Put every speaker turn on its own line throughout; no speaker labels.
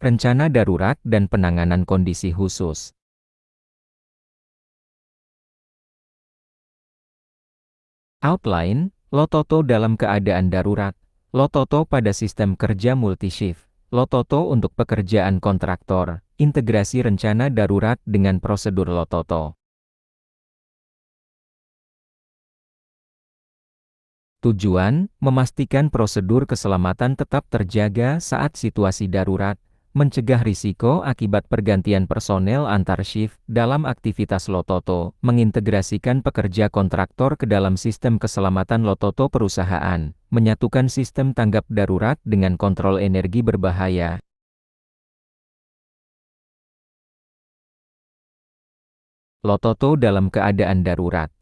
rencana darurat dan penanganan kondisi khusus. Outline, Lototo dalam keadaan darurat. Lototo pada sistem kerja multi-shift. Lototo untuk pekerjaan kontraktor. Integrasi rencana darurat dengan prosedur Lototo. Tujuan, memastikan prosedur keselamatan tetap terjaga saat situasi darurat, mencegah risiko akibat pergantian personel antar shift dalam aktivitas Lototo, mengintegrasikan pekerja kontraktor ke dalam sistem keselamatan Lototo perusahaan, menyatukan sistem tanggap darurat dengan kontrol energi berbahaya. Lototo dalam keadaan darurat.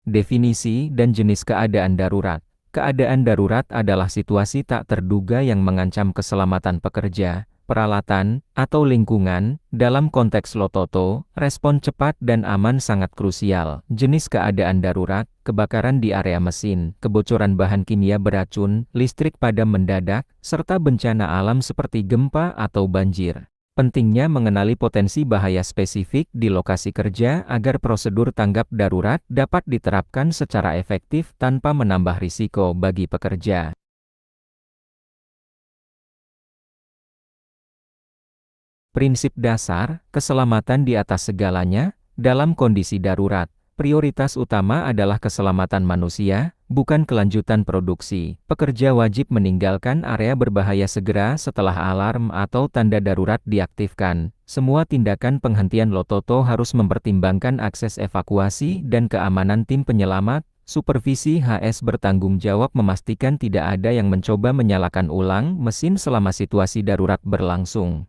Definisi dan jenis keadaan darurat. Keadaan darurat adalah situasi tak terduga yang mengancam keselamatan pekerja, peralatan, atau lingkungan. Dalam konteks Lototo, respon cepat dan aman sangat krusial. Jenis keadaan darurat, kebakaran di area mesin, kebocoran bahan kimia beracun, listrik padam mendadak, serta bencana alam seperti gempa atau banjir. Pentingnya mengenali potensi bahaya spesifik di lokasi kerja agar prosedur tanggap darurat dapat diterapkan secara efektif tanpa menambah risiko bagi pekerja. Prinsip dasar, keselamatan di atas segalanya, dalam kondisi darurat. Prioritas utama adalah keselamatan manusia, bukan kelanjutan produksi. Pekerja wajib meninggalkan area berbahaya segera setelah alarm atau tanda darurat diaktifkan. Semua tindakan penghentian Lototo harus mempertimbangkan akses evakuasi dan keamanan tim penyelamat. Supervisi HS bertanggung jawab memastikan tidak ada yang mencoba menyalakan ulang mesin selama situasi darurat berlangsung.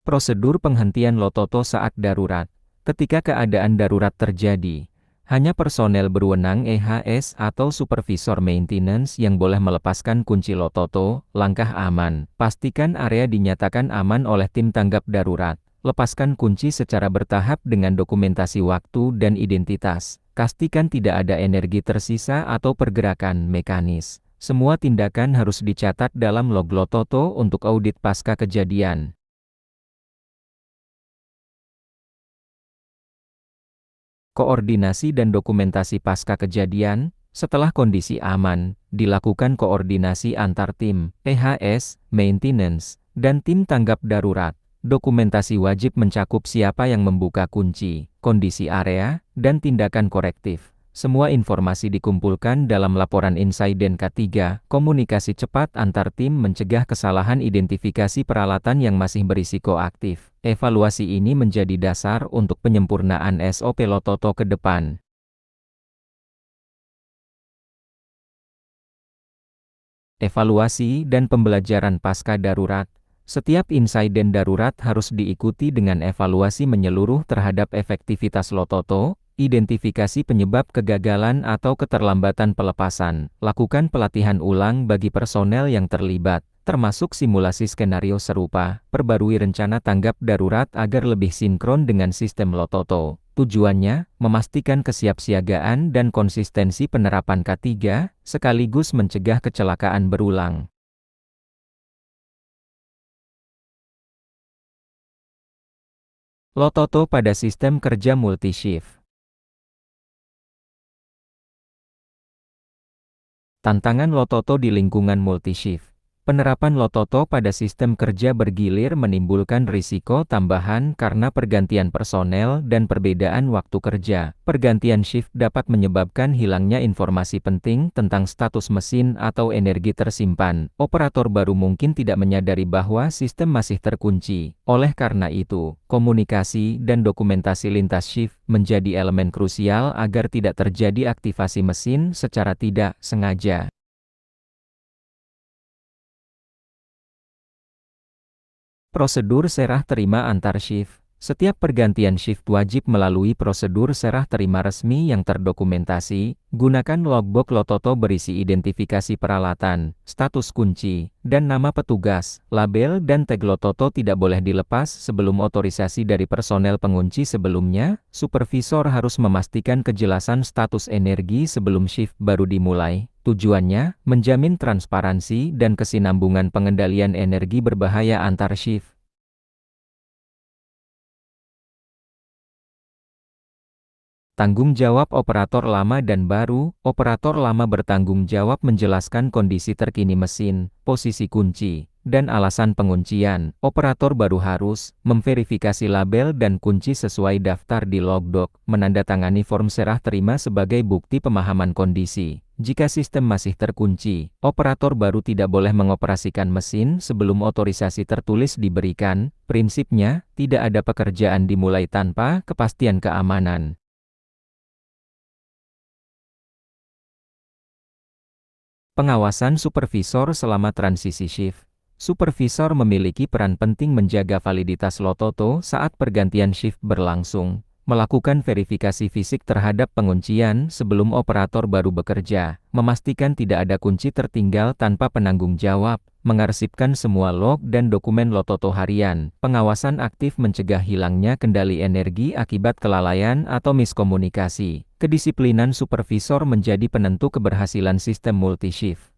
Prosedur penghentian Lototo saat darurat. Ketika keadaan darurat terjadi, hanya personel berwenang EHS atau supervisor maintenance yang boleh melepaskan kunci Lototo. Langkah aman. Pastikan area dinyatakan aman oleh tim tanggap darurat. Lepaskan kunci secara bertahap dengan dokumentasi waktu dan identitas. Pastikan tidak ada energi tersisa atau pergerakan mekanis. Semua tindakan harus dicatat dalam log Lototo untuk audit pasca kejadian. Koordinasi dan dokumentasi pasca kejadian. Setelah kondisi aman, dilakukan koordinasi antar tim, EHS, maintenance, dan tim tanggap darurat. Dokumentasi wajib mencakup siapa yang membuka kunci, kondisi area, dan tindakan korektif. Semua informasi dikumpulkan dalam laporan insiden K3. Komunikasi cepat antar tim mencegah kesalahan identifikasi peralatan yang masih berisiko aktif. Evaluasi ini menjadi dasar untuk penyempurnaan SOP Lototo ke depan. Evaluasi dan pembelajaran pasca darurat. Setiap insiden darurat harus diikuti dengan evaluasi menyeluruh terhadap efektivitas Lototo. Identifikasi penyebab kegagalan atau keterlambatan pelepasan. Lakukan pelatihan ulang bagi personel yang terlibat, termasuk simulasi skenario serupa. Perbarui rencana tanggap darurat agar lebih sinkron dengan sistem Lototo. Tujuannya, memastikan kesiapsiagaan dan konsistensi penerapan K3, sekaligus mencegah kecelakaan berulang. Lototo pada sistem kerja multi-shift. Tantangan Lototo di lingkungan multi-shift. Penerapan Lototo pada sistem kerja bergilir menimbulkan risiko tambahan karena pergantian personel dan perbedaan waktu kerja. Pergantian shift dapat menyebabkan hilangnya informasi penting tentang status mesin atau energi tersimpan. Operator baru mungkin tidak menyadari bahwa sistem masih terkunci. Oleh karena itu, komunikasi dan dokumentasi lintas shift menjadi elemen krusial agar tidak terjadi aktivasi mesin secara tidak sengaja. Prosedur serah terima antar shift. Setiap pergantian shift wajib melalui prosedur serah terima resmi yang terdokumentasi. Gunakan logbook Lototo berisi identifikasi peralatan, status kunci, dan nama petugas. Label dan tag Lototo tidak boleh dilepas sebelum otorisasi dari personel pengunci sebelumnya. Supervisor harus memastikan kejelasan status energi sebelum shift baru dimulai. Tujuannya, menjamin transparansi dan kesinambungan pengendalian energi berbahaya antar shift. Tanggung jawab operator lama dan baru. Operator lama bertanggung jawab menjelaskan kondisi terkini mesin, posisi kunci, dan alasan penguncian. Operator baru harus memverifikasi label dan kunci sesuai daftar di logbook, menandatangani form serah terima sebagai bukti pemahaman kondisi. Jika sistem masih terkunci, operator baru tidak boleh mengoperasikan mesin sebelum otorisasi tertulis diberikan. Prinsipnya, tidak ada pekerjaan dimulai tanpa kepastian keamanan. Pengawasan supervisor selama transisi shift. Supervisor memiliki peran penting menjaga validitas Lototo saat pergantian shift berlangsung, melakukan verifikasi fisik terhadap penguncian sebelum operator baru bekerja, memastikan tidak ada kunci tertinggal tanpa penanggung jawab, mengarsipkan semua log dan dokumen Lototo harian. Pengawasan aktif mencegah hilangnya kendali energi akibat kelalaian atau miskomunikasi. Kedisiplinan supervisor menjadi penentu keberhasilan sistem multi-shift.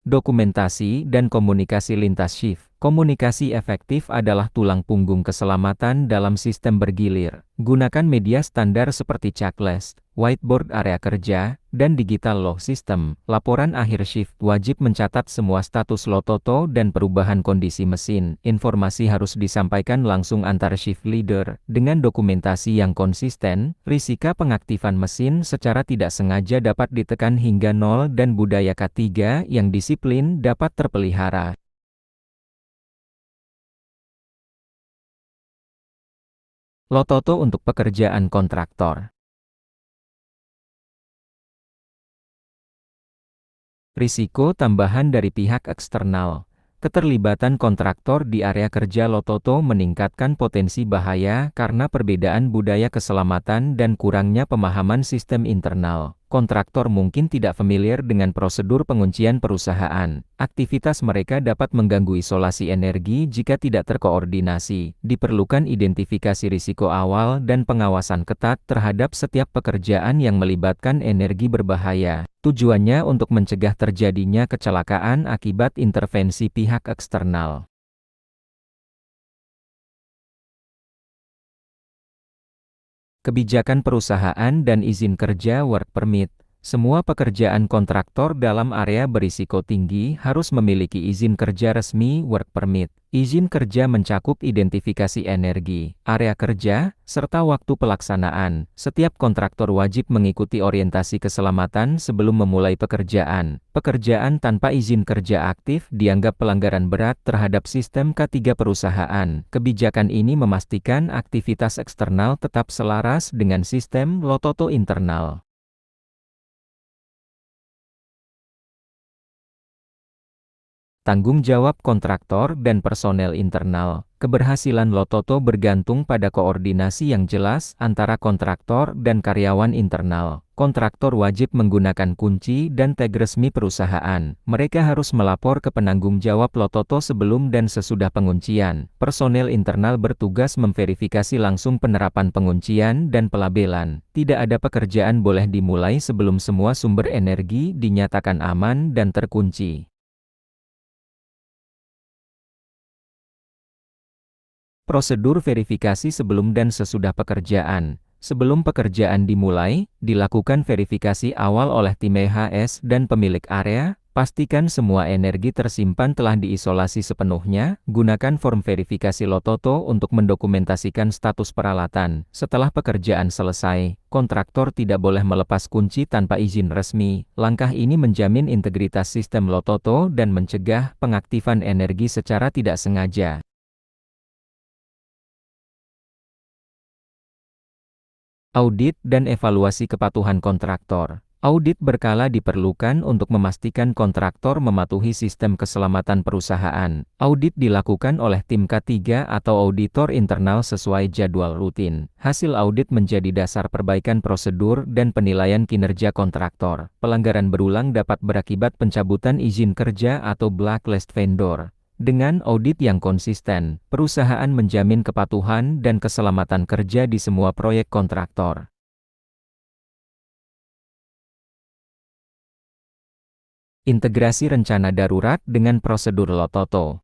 Dokumentasi dan komunikasi lintas shift. Komunikasi efektif adalah tulang punggung keselamatan dalam sistem bergilir. Gunakan media standar seperti checklist, whiteboard area kerja, dan digital log system. Laporan akhir shift wajib mencatat semua status Lototo dan perubahan kondisi mesin. Informasi harus disampaikan langsung antar shift leader. Dengan dokumentasi yang konsisten, risiko pengaktifan mesin secara tidak sengaja dapat ditekan hingga nol dan budaya K3 yang disiplin dapat terpelihara. Lototo untuk pekerjaan kontraktor. Risiko tambahan dari pihak eksternal. Keterlibatan kontraktor di area kerja Lototo meningkatkan potensi bahaya karena perbedaan budaya keselamatan dan kurangnya pemahaman sistem internal. Kontraktor mungkin tidak familiar dengan prosedur penguncian perusahaan. Aktivitas mereka dapat mengganggu isolasi energi jika tidak terkoordinasi. Diperlukan identifikasi risiko awal dan pengawasan ketat terhadap setiap pekerjaan yang melibatkan energi berbahaya. Tujuannya untuk mencegah terjadinya kecelakaan akibat intervensi pihak eksternal. Kebijakan perusahaan dan izin kerja work permit. Semua pekerjaan kontraktor dalam area berisiko tinggi harus memiliki izin kerja resmi work permit. Izin kerja mencakup identifikasi energi, area kerja, serta waktu pelaksanaan. Setiap kontraktor wajib mengikuti orientasi keselamatan sebelum memulai pekerjaan. Pekerjaan tanpa izin kerja aktif dianggap pelanggaran berat terhadap sistem K3 perusahaan. Kebijakan ini memastikan aktivitas eksternal tetap selaras dengan sistem Lototo internal. Tanggung jawab kontraktor dan personel internal. Keberhasilan Lototo bergantung pada koordinasi yang jelas antara kontraktor dan karyawan internal. Kontraktor wajib menggunakan kunci dan tag resmi perusahaan. Mereka harus melapor ke penanggung jawab Lototo sebelum dan sesudah penguncian. Personel internal bertugas memverifikasi langsung penerapan penguncian dan pelabelan. Tidak ada pekerjaan boleh dimulai sebelum semua sumber energi dinyatakan aman dan terkunci. Prosedur verifikasi sebelum dan sesudah pekerjaan. Sebelum pekerjaan dimulai, dilakukan verifikasi awal oleh tim EHS dan pemilik area. Pastikan semua energi tersimpan telah diisolasi sepenuhnya. Gunakan form verifikasi Lototo untuk mendokumentasikan status peralatan. Setelah pekerjaan selesai, kontraktor tidak boleh melepas kunci tanpa izin resmi. Langkah ini menjamin integritas sistem Lototo dan mencegah pengaktifan energi secara tidak sengaja. Audit dan evaluasi kepatuhan kontraktor. Audit berkala diperlukan untuk memastikan kontraktor mematuhi sistem keselamatan perusahaan. Audit dilakukan oleh tim K3 atau auditor internal sesuai jadwal rutin. Hasil audit menjadi dasar perbaikan prosedur dan penilaian kinerja kontraktor. Pelanggaran berulang dapat berakibat pencabutan izin kerja atau blacklist vendor. Dengan audit yang konsisten, perusahaan menjamin kepatuhan dan keselamatan kerja di semua proyek kontraktor. Integrasi rencana darurat dengan prosedur Lototo.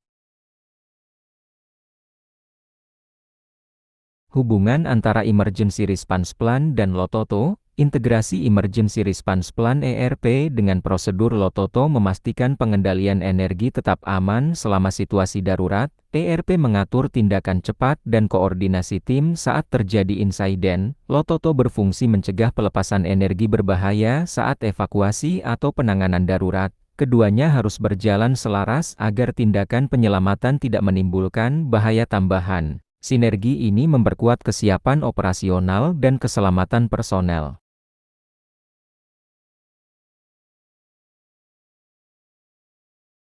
Hubungan antara Emergency Response Plan dan Lototo. Integrasi Emergency Response Plan (ERP) dengan prosedur Lototo memastikan pengendalian energi tetap aman selama situasi darurat. ERP mengatur tindakan cepat dan koordinasi tim saat terjadi insiden. Lototo berfungsi mencegah pelepasan energi berbahaya saat evakuasi atau penanganan darurat. Keduanya harus berjalan selaras agar tindakan penyelamatan tidak menimbulkan bahaya tambahan. Sinergi ini memperkuat kesiapan operasional dan keselamatan personel.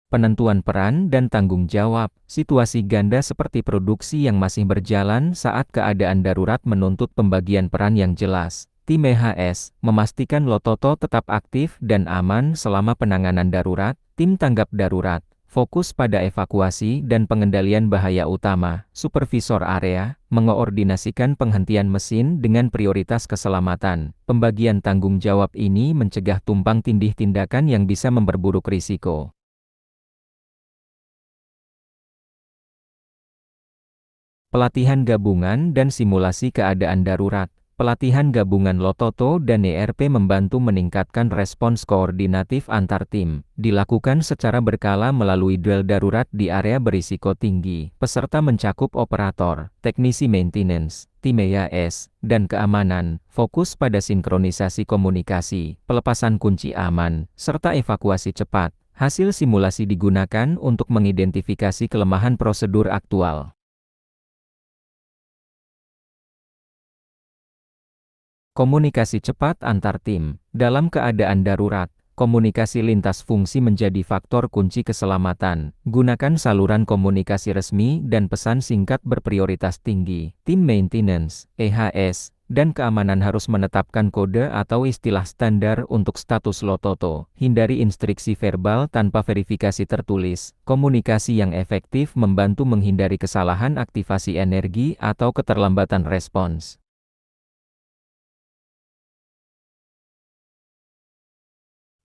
Penentuan peran dan tanggung jawab. Situasi ganda seperti produksi yang masih berjalan saat keadaan darurat menuntut pembagian peran yang jelas. Tim EHS memastikan Lototo tetap aktif dan aman selama penanganan darurat. Tim tanggap darurat fokus pada evakuasi dan pengendalian bahaya utama. Supervisor area mengoordinasikan penghentian mesin dengan prioritas keselamatan. Pembagian tanggung jawab ini mencegah tumpang tindih tindakan yang bisa memperburuk risiko. Pelatihan gabungan dan simulasi keadaan darurat. Pelatihan gabungan Lototo dan ERP membantu meningkatkan respons koordinatif antar tim. Dilakukan secara berkala melalui drill darurat di area berisiko tinggi. Peserta mencakup operator, teknisi maintenance, tim EAS, dan keamanan. Fokus pada sinkronisasi komunikasi, pelepasan kunci aman, serta evakuasi cepat. Hasil simulasi digunakan untuk mengidentifikasi kelemahan prosedur aktual. Komunikasi cepat antar tim. Dalam keadaan darurat, komunikasi lintas fungsi menjadi faktor kunci keselamatan. Gunakan saluran komunikasi resmi dan pesan singkat berprioritas tinggi. Tim maintenance, EHS, dan keamanan harus menetapkan kode atau istilah standar untuk status Lototo. Hindari instruksi verbal tanpa verifikasi tertulis. Komunikasi yang efektif membantu menghindari kesalahan aktivasi energi atau keterlambatan respons.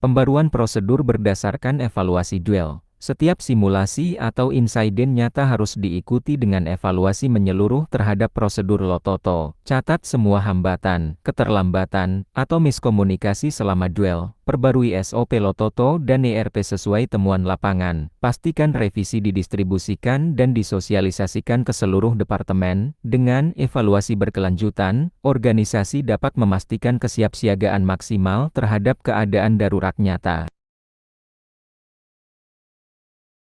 Pembaruan prosedur berdasarkan evaluasi duel. Setiap simulasi atau insiden nyata harus diikuti dengan evaluasi menyeluruh terhadap prosedur Lototo. Catat semua hambatan, keterlambatan, atau miskomunikasi selama duel. Perbarui SOP Lototo dan ERP sesuai temuan lapangan. Pastikan revisi didistribusikan dan disosialisasikan ke seluruh departemen. Dengan evaluasi berkelanjutan, organisasi dapat memastikan kesiapsiagaan maksimal terhadap keadaan darurat nyata.